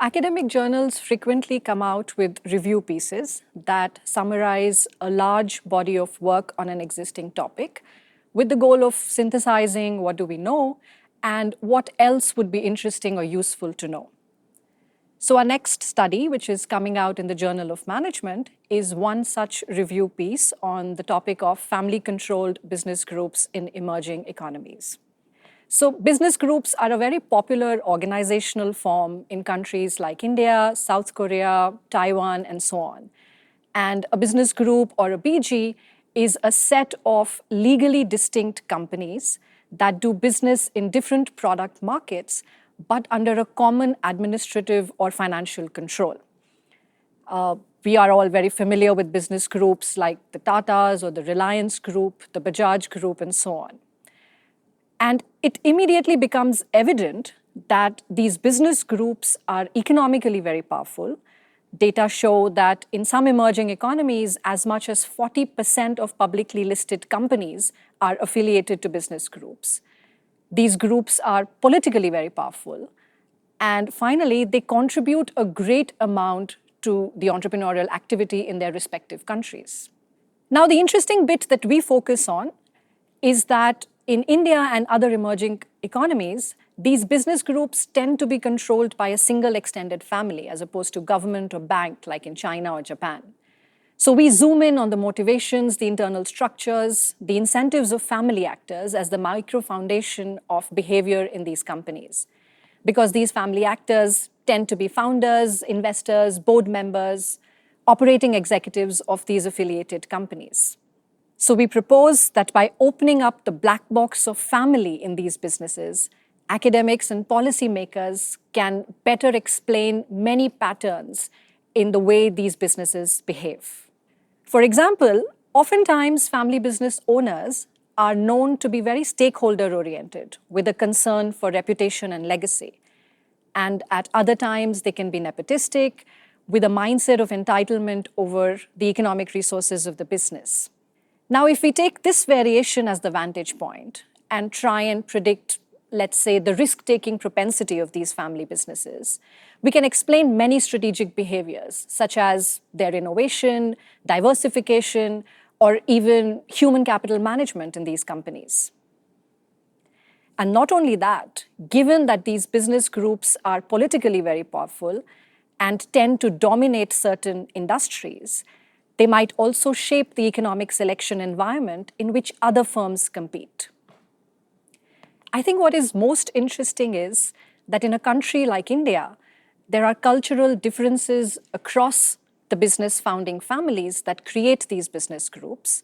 Academic journals frequently come out with review pieces that summarize a large body of work on an existing topic with the goal of synthesizing what do we know and what else would be interesting or useful to know. So our next study, which is coming out in the Journal of Management, is one such review piece on the topic of family-controlled business groups in emerging economies. So business groups are a very popular organizational form in countries like India, South Korea, Taiwan, and so on. And a business group or a BG is a set of legally distinct companies that do business in different product markets, but under a common administrative or financial control. We are all very familiar with business groups like the Tatas or the Reliance Group, the Bajaj Group, and so on. And it immediately becomes evident that these business groups are economically very powerful. Data show that in some emerging economies, as much as 40% of publicly listed companies are affiliated to business groups. These groups are politically very powerful. And finally, they contribute a great amount to the entrepreneurial activity in their respective countries. Now, the interesting bit that we focus on is that in India and other emerging economies, these business groups tend to be controlled by a single extended family as opposed to government or bank like in China or Japan. So we zoom in on the motivations, the internal structures, the incentives of family actors as the micro-foundation of behavior in these companies. Because these family actors tend to be founders, investors, board members, operating executives of these affiliated companies. So we propose that by opening up the black box of family in these businesses, academics and policymakers can better explain many patterns in the way these businesses behave. For example, oftentimes family business owners are known to be very stakeholder-oriented with a concern for reputation and legacy. And at other times, they can be nepotistic with a mindset of entitlement over the economic resources of the business. Now, if we take this variation as the vantage point and try and predict, let's say, the risk-taking propensity of these family businesses, we can explain many strategic behaviors, such as their innovation, diversification, or even human capital management in these companies. And not only that, given that these business groups are politically very powerful and tend to dominate certain industries, they might also shape the economic selection environment in which other firms compete. I think what is most interesting is that in a country like India, there are cultural differences across the business founding families that create these business groups.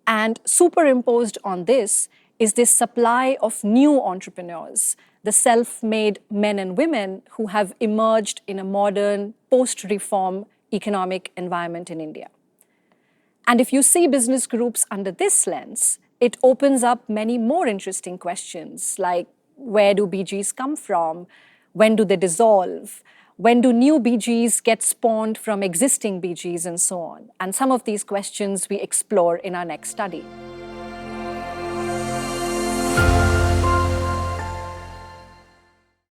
And superimposed on this is this supply of new entrepreneurs, the self-made men and women who have emerged in a modern, post-reform economic environment in India. And if you see business groups under this lens, it opens up many more interesting questions like where do BGs come from? When do they dissolve? When do new BGs get spawned from existing BGs and so on? And some of these questions we explore in our next study.